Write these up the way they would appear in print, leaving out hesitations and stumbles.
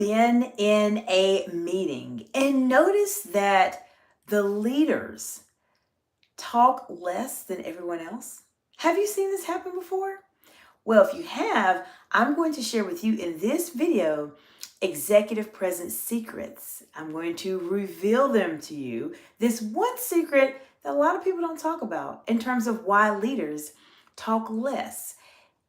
Been in a meeting and notice that the leaders talk less than everyone else? Have you seen this happen before? Well, if you have, I'm going to share with you in this video executive presence secrets. I'm going to reveal them to you. This one secret that a lot of people don't talk about in terms of why leaders talk less.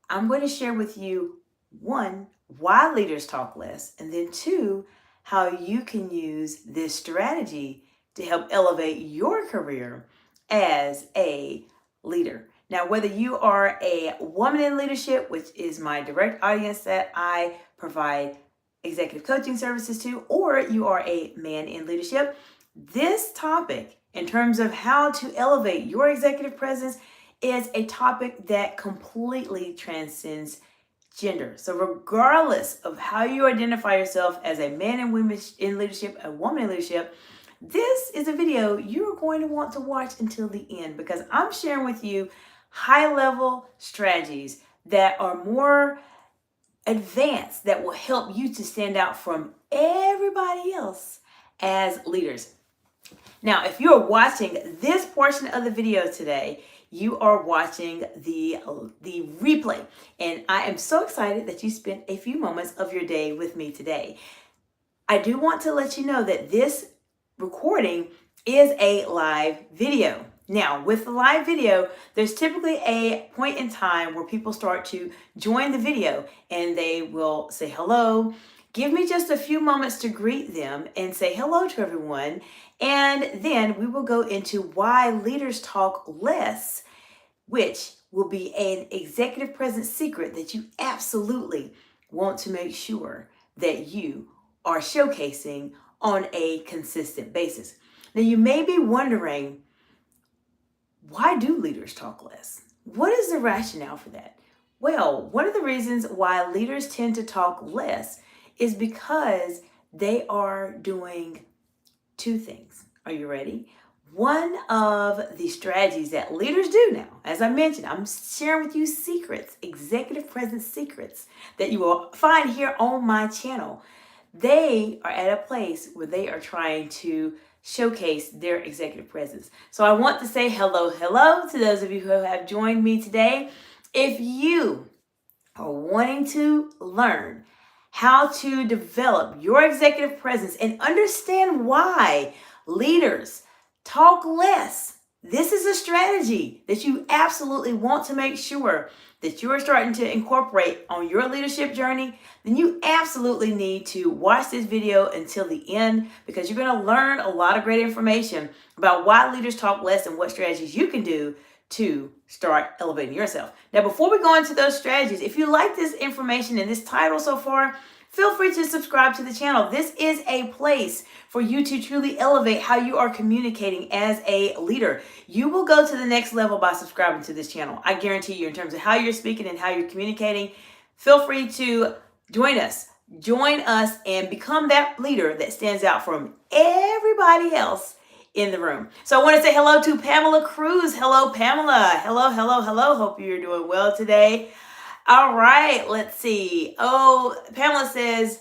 I'm going to share with you one, why leaders talk less, and then two, how you can use this strategy to help elevate your career as a leader. Now, whether you are a woman in leadership, which is my direct audience that I provide executive coaching services to, or you are a man in leadership, this topic, in terms of how to elevate your executive presence, is a topic that completely transcends gender. So regardless of how you identify yourself as a man and woman in leadership, a woman in leadership, this is a video you're going to want to watch until the end, because I'm sharing with you high-level strategies that are more advanced that will help you to stand out from everybody else as leaders. Now, if you're watching this portion of the video today, you are watching the replay. And I am so excited that you spent a few moments of your day with me today. I do want to let you know that this recording is a live video. Now, with the live video, there's typically a point in time where people start to join the video and they will say hello. Give me just a few moments to greet them and say hello to everyone. And then we will go into why leaders talk less, which will be an executive presence secret that you absolutely want to make sure that you are showcasing on a consistent basis. Now, you may be wondering, why do leaders talk less? What is the rationale for that? Well, one of the reasons why leaders tend to talk less is because they are doing two things. Are you ready? One of the strategies that leaders do now, as I mentioned, I'm sharing with you secrets, executive presence secrets that you will find here on my channel. They are at a place where they are trying to showcase their executive presence. So I want to say hello to those of you who have joined me today. If you are wanting to learn how to develop your executive presence and understand why leaders talk less, this is a strategy that you absolutely want to make sure that you are starting to incorporate on your leadership journey, then you absolutely need to watch this video until the end, because you're going to learn a lot of great information about why leaders talk less and what strategies you can do to start elevating yourself. Now, before we go into those strategies, if you like this information and this title so far, feel free to subscribe to the channel. This is a place for you to truly elevate how you are communicating as a leader. You will go to the next level by subscribing to this channel. I guarantee you, in terms of how you're speaking and how you're communicating. Feel free to join us. Join us and become that leader that stands out from everybody else in the room. So I want to say hello to Pamela Cruz. Hello, Pamela. Hello. Hope you're doing well today. All right, let's see. Oh, Pamela says,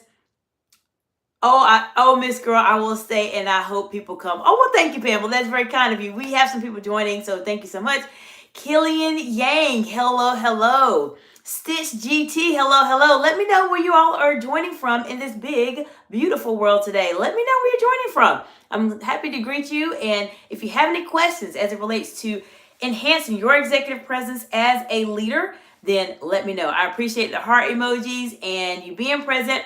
Miss Girl, I will stay and I hope people come. Oh, well, thank you, Pamela. That's very kind of you. We have some people joining, so thank you so much. Killian Yang, hello. Stitch GT, hello. Let me know where you all are joining from in this big, beautiful world today. Let me know where you're joining from. I'm happy to greet you. And if you have any questions as it relates to enhancing your executive presence as a leader, then let me know. I appreciate the heart emojis and you being present.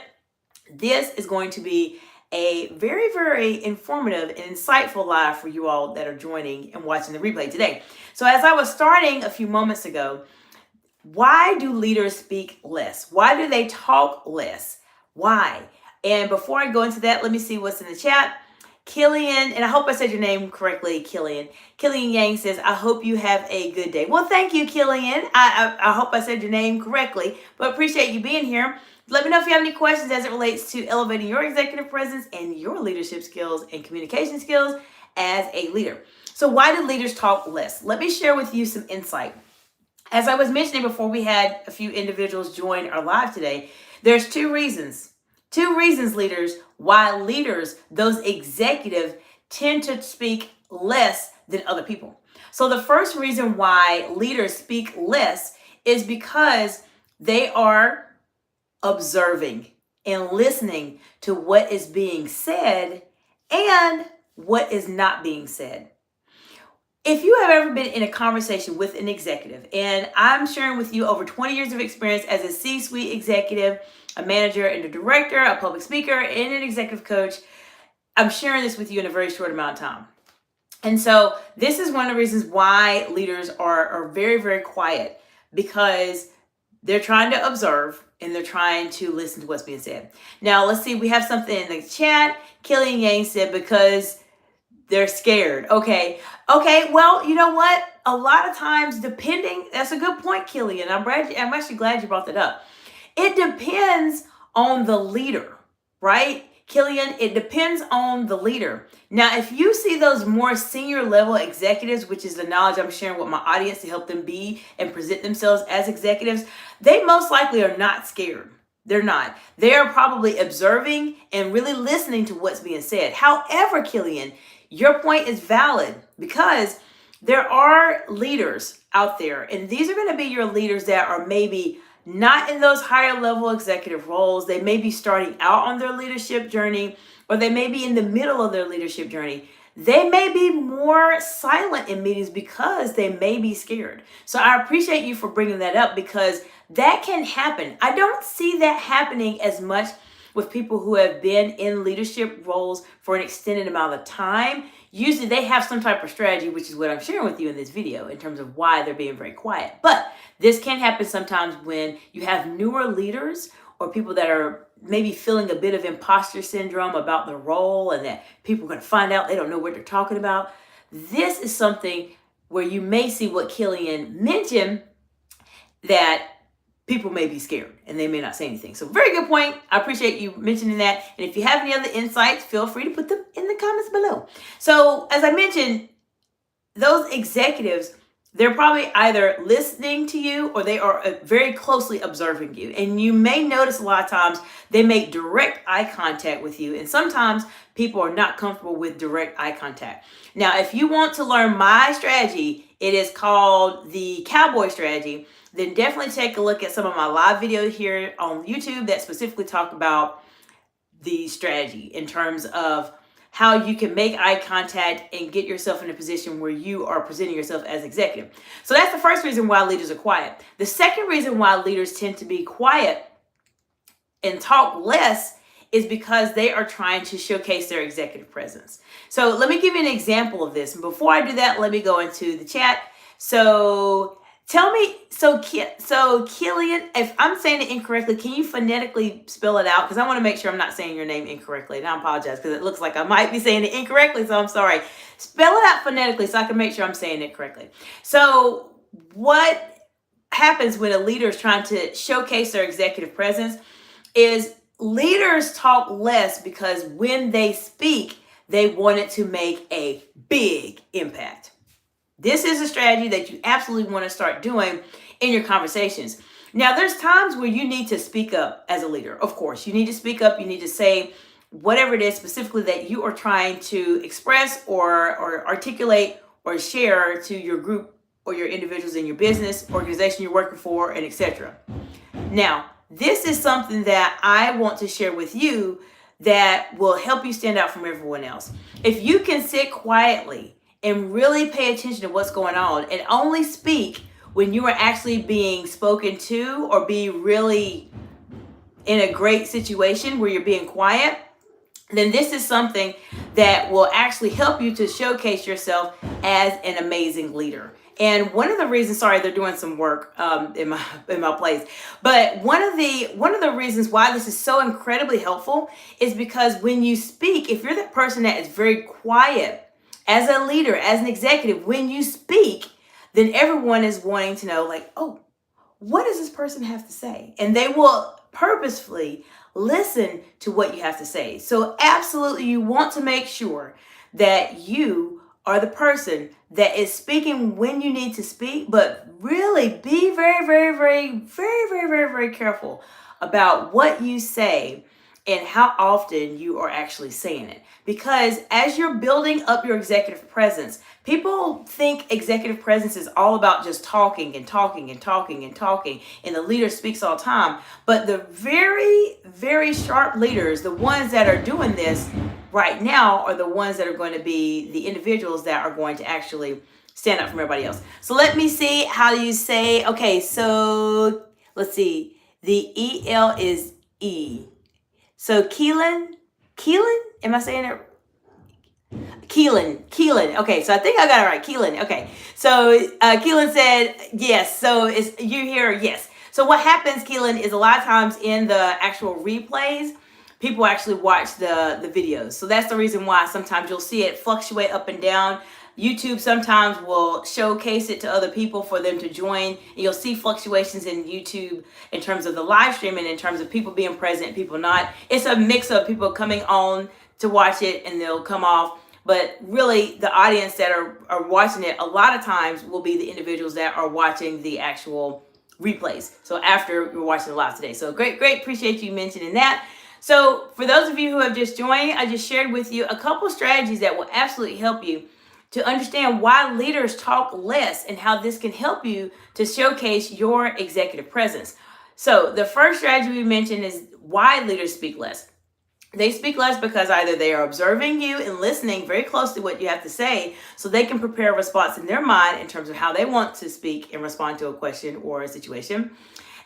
This is going to be a very, very informative and insightful live for you all that are joining and watching the replay today. So as I was starting a few moments ago, why do leaders speak less? Why do they talk less? Why? And before I go into that, let me see what's in the chat. Killian, and I hope I said your name correctly, Killian. Killian Yang says, I hope you have a good day. Well, thank you, Killian. I hope I said your name correctly, but appreciate you being here. Let me know if you have any questions as it relates to elevating your executive presence and your leadership skills and communication skills as a leader. So why do leaders talk less? Let me share with you some insight. As I was mentioning before we had a few individuals join our live today, there's two reasons Two reasons, leaders, why leaders, those executives, tend to speak less than other people. So the first reason why leaders speak less is because they are observing and listening to what is being said and what is not being said. If you have ever been in a conversation with an executive, and I'm sharing with you over 20 years of experience as a C-suite executive, a manager and a director, a public speaker, and an executive coach, I'm sharing this with you in a very short amount of time. And so this is one of the reasons why leaders are very, very quiet, because they're trying to observe and they're trying to listen to what's being said. Now, let's see. We have something in the chat. Killian Yang said, because they're scared. Okay. Well, you know what? A lot of times, that's a good point, Killian. I'm actually glad you brought that up. It depends on the leader, right? Killian, it depends on the leader. Now, if you see those more senior level executives, which is the knowledge I'm sharing with my audience to help them be and present themselves as executives, they most likely are not scared. They're not. They're probably observing and really listening to what's being said. However, Killian, your point is valid, because there are leaders out there, and these are going to be your leaders that are maybe not in those higher level executive roles. They may be starting out on their leadership journey, or they may be in the middle of their leadership journey. They may be more silent in meetings because they may be scared. So I appreciate you for bringing that up, because that can happen. I don't see that happening as much with people who have been in leadership roles for an extended amount of time. Usually they have some type of strategy, which is what I'm sharing with you in this video in terms of why they're being very quiet. But this can happen sometimes when you have newer leaders or people that are maybe feeling a bit of imposter syndrome about the role, and that people are going to find out they don't know what they're talking about. This is something where you may see what Killian mentioned, that people may be scared and they may not say anything. So very good point. I appreciate you mentioning that. And if you have any other insights, feel free to put them in the comments below. So as I mentioned, those executives, they're probably either listening to you or they are very closely observing you. And you may notice a lot of times they make direct eye contact with you. And sometimes people are not comfortable with direct eye contact. Now, if you want to learn my strategy, it is called the Cowboy Strategy. Then definitely take a look at some of my live videos here on YouTube that specifically talk about the strategy in terms of how you can make eye contact and get yourself in a position where you are presenting yourself as executive. So that's the first reason why leaders are quiet. The second reason why leaders tend to be quiet and talk less is because they are trying to showcase their executive presence. So let me give you an example of this. And before I do that, let me go into the chat. So tell me, so Killian, if I'm saying it incorrectly, can you phonetically spell it out? Because I want to make sure I'm not saying your name incorrectly. And I apologize because it looks like I might be saying it incorrectly, so I'm sorry. Spell it out phonetically so I can make sure I'm saying it correctly. So what happens when a leader is trying to showcase their executive presence is leaders talk less because when they speak, they want it to make a big impact. This is a strategy that you absolutely want to start doing in your conversations. Now, there's times where you need to speak up as a leader. Of course, you need to speak up. You need to say whatever it is specifically that you are trying to express or articulate or share to your group or your individuals in your business, organization you're working for, and etc. Now, this is something that I want to share with you that will help you stand out from everyone else. If you can sit quietly and really pay attention to what's going on and only speak when you are actually being spoken to or be really in a great situation where you're being quiet, then this is something that will actually help you to showcase yourself as an amazing leader. And one of the reasons, sorry, they're doing some work in my place, but one of the reasons why this is so incredibly helpful is because when you speak, if you're that person that is very quiet, as a leader, as an executive, when you speak, then everyone is wanting to know, like, oh, what does this person have to say? And they will purposefully listen to what you have to say. So absolutely, you want to make sure that you are the person that is speaking when you need to speak, but really be very, very, very, very, very, very, very careful about what you say and how often you are actually saying it. Because as you're building up your executive presence, people think executive presence is all about just talking and talking and talking and talking, and the leader speaks all the time. But the very, very sharp leaders, the ones that are doing this right now, are the ones that are going to be the individuals that are going to actually stand up from everybody else. So let me see, how do you say, okay, so let's see, the EL is E. So Keelan, am I saying it? Keelan. Okay, so I think I got it right. Keelan. Okay, so Keelan said yes. So is you hear yes? So what happens, Keelan, is a lot of times in the actual replays, people actually watch the videos. So that's the reason why sometimes you'll see it fluctuate up and down. YouTube sometimes will showcase it to other people for them to join. And you'll see fluctuations in YouTube in terms of the live stream and in terms of people being present, people not. It's a mix of people coming on to watch it and they'll come off. But really, the audience that are watching it a lot of times will be the individuals that are watching the actual replays. So after you're watching it live today. So great. Appreciate you mentioning that. So for those of you who have just joined, I just shared with you a couple strategies that will absolutely help you to understand why leaders talk less and how this can help you to showcase your executive presence. So the first strategy we mentioned is why leaders speak less. They speak less because either they are observing you and listening very closely what you have to say so they can prepare a response in their mind in terms of how they want to speak and respond to a question or a situation.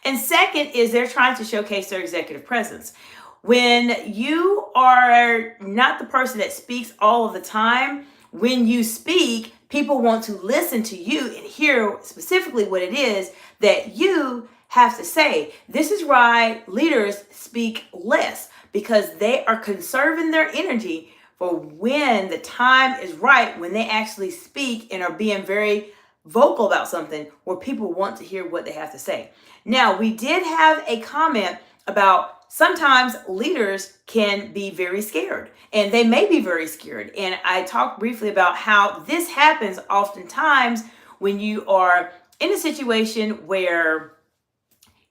And second is they're trying to showcase their executive presence. When you are not the person that speaks all of the time, when you speak, people want to listen to you and hear specifically what it is that you have to say. This is why leaders speak less, because they are conserving their energy for when the time is right, when they actually speak and are being very vocal about something where people want to hear what they have to say. Now, we did have a comment about sometimes leaders can be very scared, and they may be very scared. And I talked briefly about how this happens oftentimes when you are in a situation where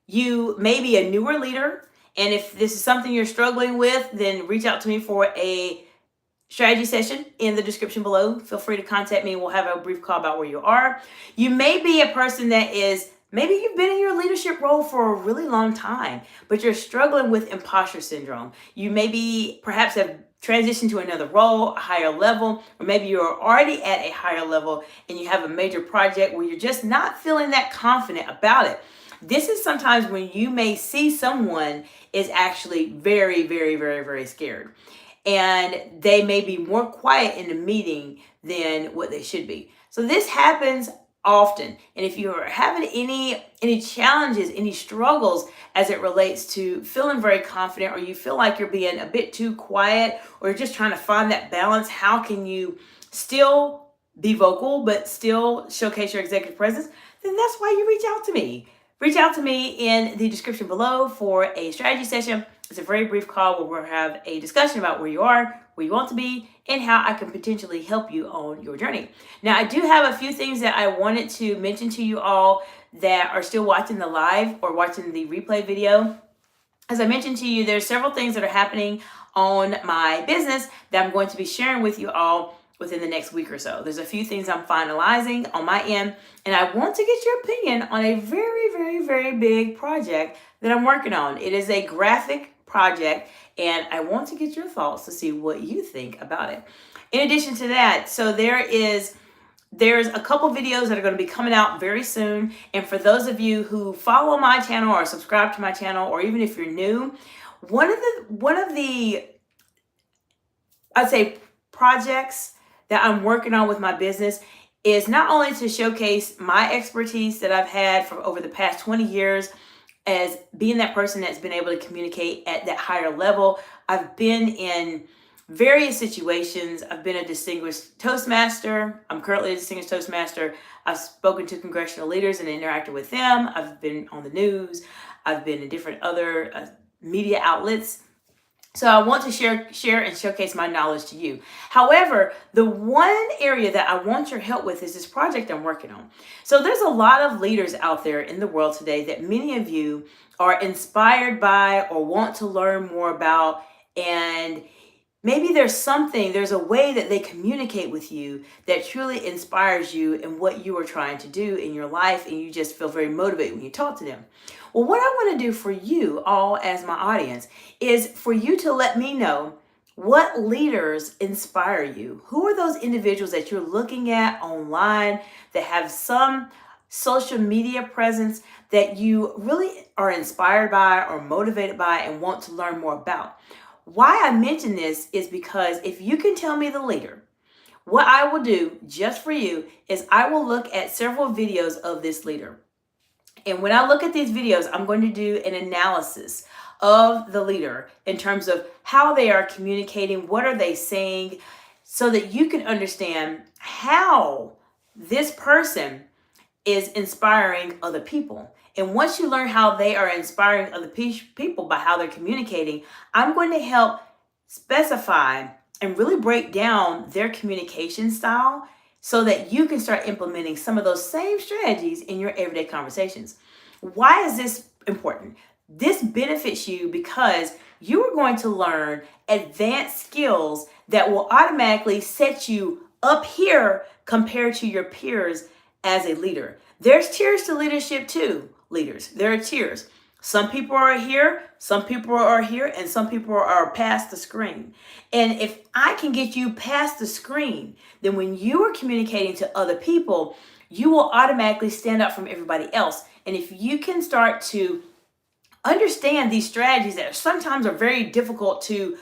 you may be a newer leader. And if this is something you're struggling with, then reach out to me for a strategy session in the description below. Feel free to contact me. We'll have a brief call about where you are. You may be a person that is, maybe you've been in your leadership role for a really long time, but you're struggling with imposter syndrome. You maybe perhaps have transitioned to another role, a higher level, or maybe you're already at a higher level and you have a major project where you're just not feeling that confident about it. This is sometimes when you may see someone is actually very, very, very, very scared. And they may be more quiet in the meeting than what they should be. So this happens often. And if you are having any challenges, any struggles as it relates to feeling very confident, or you feel like you're being a bit too quiet, or you're just trying to find that balance, how can you still be vocal but still showcase your executive presence, then that's why you reach out to me. Reach out to me in the description below for a strategy session. It's a very brief call where we'll have a discussion about where you are, where you want to be, and how I can potentially help you on your journey. Now, I do have a few things that I wanted to mention to you all that are still watching the live or watching the replay video. As I mentioned to you, there's several things that are happening on my business that I'm going to be sharing with you all within the next week or so. There's a few things I'm finalizing on my end, and I want to get your opinion on a very, very, very big project that I'm working on. It is a graphic project, and I want to get your thoughts to see what you think about it. In addition to that, so there's a couple videos that are going to be coming out very soon. And for those of you who follow my channel or subscribe to my channel, or even if you're new, one of the I'd say projects that I'm working on with my business is not only to showcase my expertise that I've had for over the past 20 years as being that person that's been able to communicate at that higher level. I've been in various situations. I've been a distinguished Toastmaster. I'm currently a distinguished Toastmaster. I've spoken to congressional leaders and interacted with them. I've been on the news. I've been in different other media outlets. So I want to share and showcase my knowledge to you. However, the one area that I want your help with is this project I'm working on. So there's a lot of leaders out there in the world today that many of you are inspired by or want to learn more about. And maybe there's a way that they communicate with you that truly inspires you in what you are trying to do in your life, and you just feel very motivated when you talk to them. Well, what I want to do for you all as my audience is for you to let me know what leaders inspire you. Who are those individuals that you're looking at online that have some social media presence that you really are inspired by or motivated by and want to learn more about? Why I mention this is because if you can tell me the leader, what I will do just for you is I will look at several videos of this leader. And when I look at these videos, I'm going to do an analysis of the leader in terms of how they are communicating, what are they saying, so that you can understand how this person is inspiring other people. And once you learn how they are inspiring other people by how they're communicating, I'm going to help specify and really break down their communication style so that you can start implementing some of those same strategies in your everyday conversations. Why is this important? This benefits you because you are going to learn advanced skills that will automatically set you up here compared to your peers as a leader. There's tiers to leadership too, leaders. There are tiers. Some people are here, some people are here, and some people are past the screen. And if I can get you past the screen, then when you are communicating to other people, you will automatically stand out from everybody else. And if you can start to understand these strategies that sometimes are very difficult to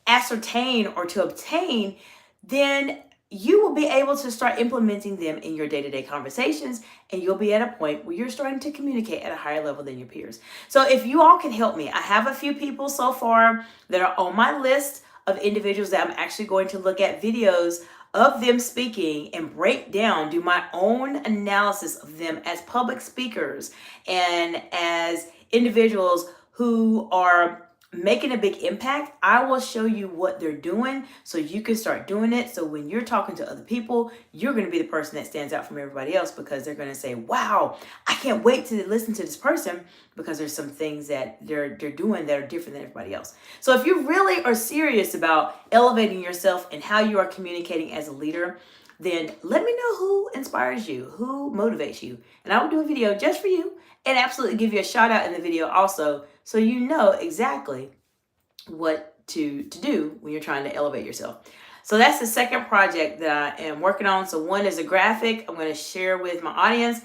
ascertain or to obtain, then you will be able to start implementing them in your day-to-day conversations, and you'll be at a point where you're starting to communicate at a higher level than your peers. So if you all can help me, I have a few people so far that are on my list of individuals that I'm actually going to look at videos of them speaking and break down, do my own analysis of them as public speakers and as individuals who are making a big impact. I will show you what they're doing so you can start doing it. So when you're talking to other people, you're going to be the person that stands out from everybody else, because they're going to say, wow, I can't wait to listen to this person, because there's some things that they're doing that are different than everybody else. So if you really are serious about elevating yourself and how you are communicating as a leader, then let me know who inspires you, who motivates you. And I will do a video just for you and absolutely give you a shout out in the video also, so you know exactly what to do when you're trying to elevate yourself. So that's the second project that I am working on. So one is a graphic I'm going to share with my audience.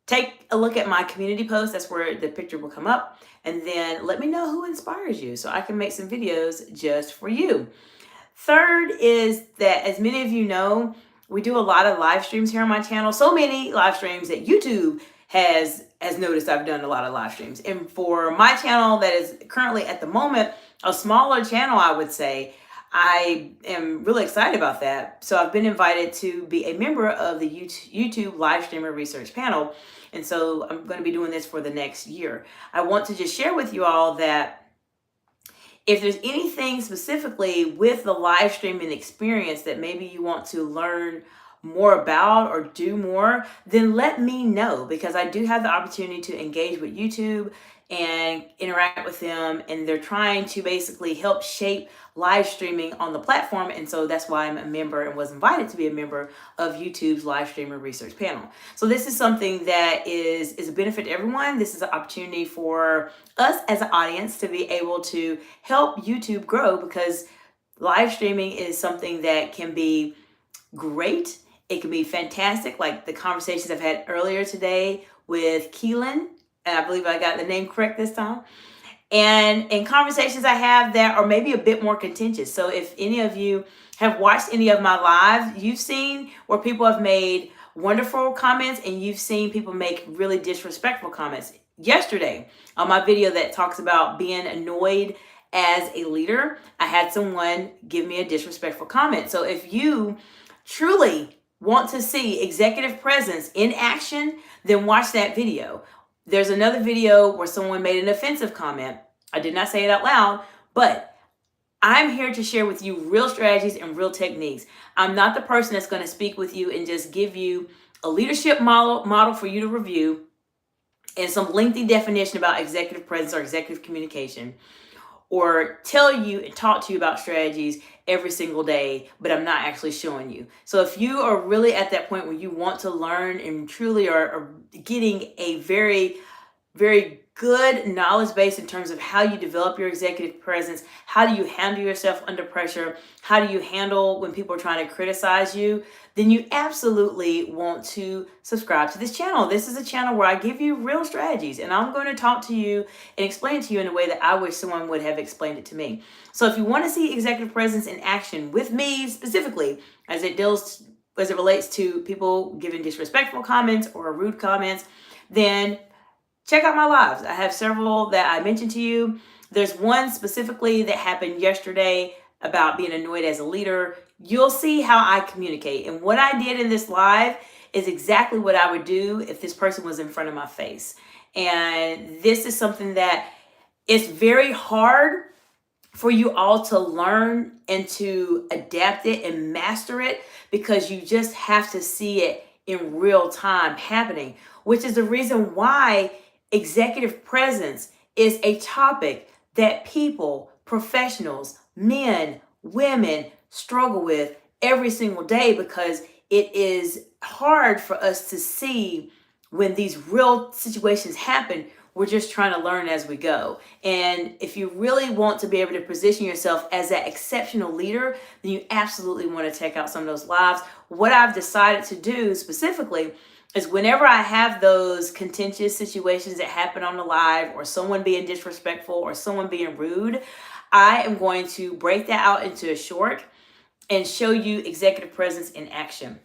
Take a look at my community post. That's where the picture will come up. And then let me know who inspires you so I can make some videos just for you. Third is that, as many of you know, we do a lot of live streams here on my channel. So many live streams that YouTube has noticed I've done a lot of live streams. And for my channel that is currently at the moment a smaller channel, I would say, I am really excited about that. So I've been invited to be a member of the YouTube Live Streamer Research Panel. And so I'm going to be doing this for the next year. I want to just share with you all that if there's anything specifically with the live streaming experience that maybe you want to learn more about or do more, then let me know, because I do have the opportunity to engage with YouTube and interact with them, and they're trying to basically help shape live streaming on the platform. And so that's why I'm a member and was invited to be a member of YouTube's Live Streamer Research Panel. So this is something that is a benefit to everyone. This is an opportunity for us as an audience to be able to help YouTube grow, because live streaming is something that can be great. It can be fantastic, like the conversations I've had earlier today with Keelan, and I believe I got the name correct this time, and in conversations I have that are maybe a bit more contentious. So if any of you have watched any of my lives, you've seen where people have made wonderful comments and you've seen people make really disrespectful comments. Yesterday, on my video that talks about being annoyed as a leader, I had someone give me a disrespectful comment. So if you truly want to see executive presence in action, then watch that video. There's another video where someone made an offensive comment. I did not say it out loud, but I'm here to share with you real strategies and real techniques. I'm not the person that's going to speak with you and just give you a leadership model for you to review and some lengthy definition about executive presence or executive communication, or tell you and talk to you about strategies every single day, but I'm not actually showing you. So if you are really at that point where you want to learn and truly are getting a very, very good knowledge base in terms of how you develop your executive presence, how do you handle yourself under pressure, how do you handle when people are trying to criticize you, then you absolutely want to subscribe to this channel. This is a channel where I give you real strategies, and I'm going to talk to you and explain it to you in a way that I wish someone would have explained it to me. So if you want to see executive presence in action with me specifically, as it relates to people giving disrespectful comments or rude comments, then check out my lives. I have several that I mentioned to you. There's one specifically that happened yesterday about being annoyed as a leader. You'll see how I communicate. And what I did in this live is exactly what I would do if this person was in front of my face. And this is something that it's very hard for you all to learn and to adapt it and master it, because you just have to see it in real time happening, which is the reason why executive presence is a topic that people, professionals, men, women struggle with every single day, because it is hard for us to see when these real situations happen. We're just trying to learn as we go. And if you really want to be able to position yourself as that exceptional leader, then you absolutely want to check out some of those lives. What I've decided to do specifically is whenever I have those contentious situations that happen on the live, or someone being disrespectful or someone being rude, I am going to break that out into a short and show you executive presence in action.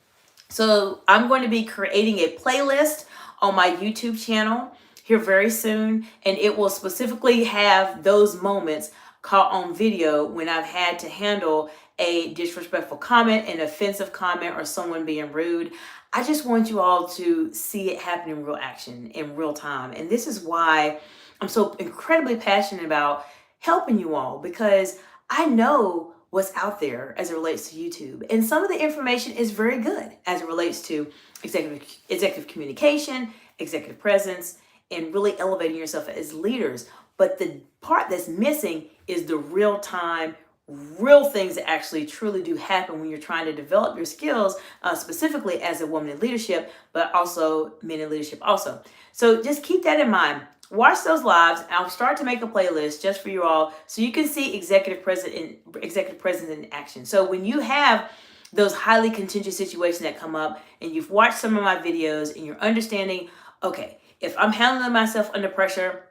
So I'm going to be creating a playlist on my YouTube channel here very soon, and it will specifically have those moments caught on video when I've had to handle a disrespectful comment, an offensive comment, or someone being rude. I just want you all to see it happen in real action, in real time. And this is why I'm so incredibly passionate about helping you all, because I know what's out there as it relates to YouTube. And some of the information is very good as it relates to executive communication, executive presence, and really elevating yourself as leaders. But the part that's missing is the real time, real things that actually truly do happen when you're trying to develop your skills, specifically as a woman in leadership, but also men in leadership also. So just keep that in mind. Watch those lives. I'll start to make a playlist just for you all, so you can see executive presence in action. So when you have those highly contentious situations that come up, and you've watched some of my videos, and you're understanding, okay, if I'm handling myself under pressure,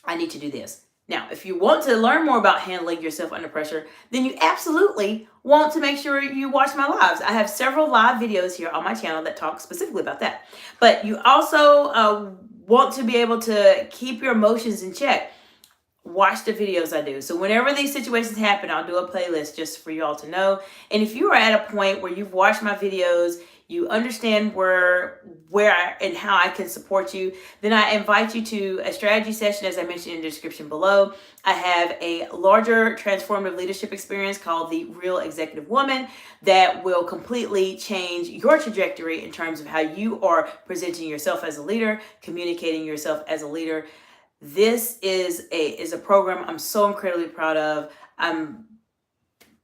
I need to do this. Now, if you want to learn more about handling yourself under pressure, then you absolutely want to make sure you watch my lives. I have several live videos here on my channel that talk specifically about that. But you also want to be able to keep your emotions in check. Watch the videos I do. So whenever these situations happen, I'll do a playlist just for you all to know. And if you are at a point where you've watched my videos, you understand where and how I can support you, then I invite you to a strategy session, as I mentioned in the description below. I have a larger transformative leadership experience called the Real Executive Woman that will completely change your trajectory in terms of how you are presenting yourself as a leader, communicating yourself as a leader. This is a program I'm so incredibly proud of. I'm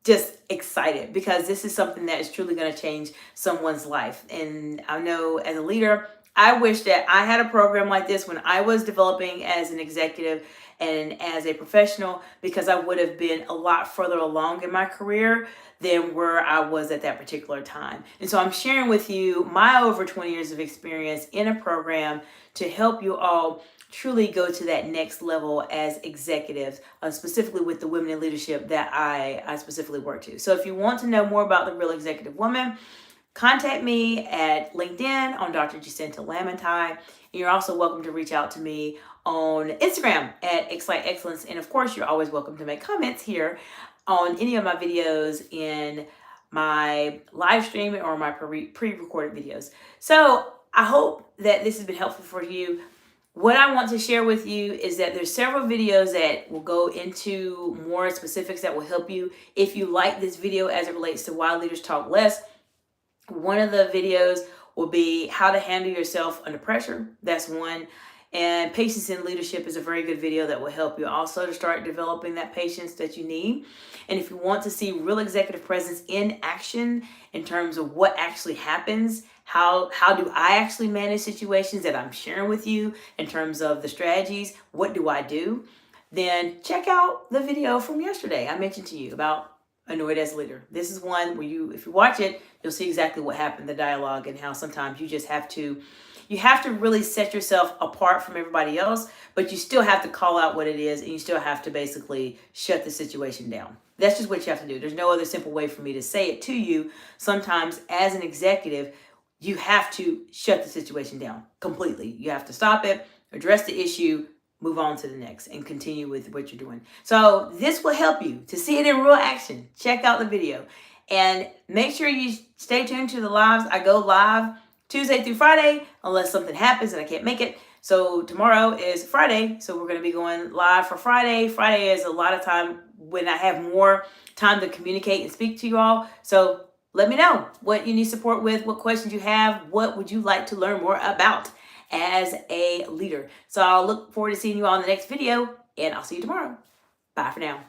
just excited because this is something that is truly going to change someone's life. And I know as a leader, I wish that I had a program like this when I was developing as an executive and as a professional, because I would have been a lot further along in my career than where I was at that particular time. And so I'm sharing with you my over 20 years of experience in a program to help you all truly go to that next level as executives, specifically with the women in leadership that I specifically work to. So if you want to know more about the Real Executive Woman, contact me at LinkedIn on Dr. Jacinta Lamantai. And you're also welcome to reach out to me on Instagram at Excite Excellence. And of course, you're always welcome to make comments here on any of my videos in my live stream or my pre-recorded videos. So I hope that this has been helpful for you. What I want to share with you is that there's several videos that will go into more specifics that will help you. If you like this video as it relates to why leaders talk less, one of the videos will be how to handle yourself under pressure. That's one. And patience in leadership is a very good video that will help you also to start developing that patience that you need. And if you want to see real executive presence in action in terms of what actually happens, how do I actually manage situations that I'm sharing with you in terms of the strategies, what do I do? Then check out the video from yesterday I mentioned to you about Annoyed as a Leader. This is one where if you watch it, you'll see exactly what happened, the dialogue, and how sometimes you just have to really set yourself apart from everybody else, but you still have to call out what it is, and you still have to basically shut the situation down. That's just what you have to do. There's no other simple way for me to say it to you. Sometimes as an executive, you have to shut the situation down completely. You have to stop it, address the issue, move on to the next, and continue with what you're doing. So this will help you to see it in real action. Check out the video. And make sure you stay tuned to the lives. I go live Tuesday through Friday, unless something happens and I can't make it. So tomorrow is Friday, so we're going to be going live for Friday. Friday is a lot of time when I have more time to communicate and speak to you all. So let me know what you need support with, what questions you have, what would you like to learn more about as a leader. So I'll look forward to seeing you all in the next video, and I'll see you tomorrow. Bye for now.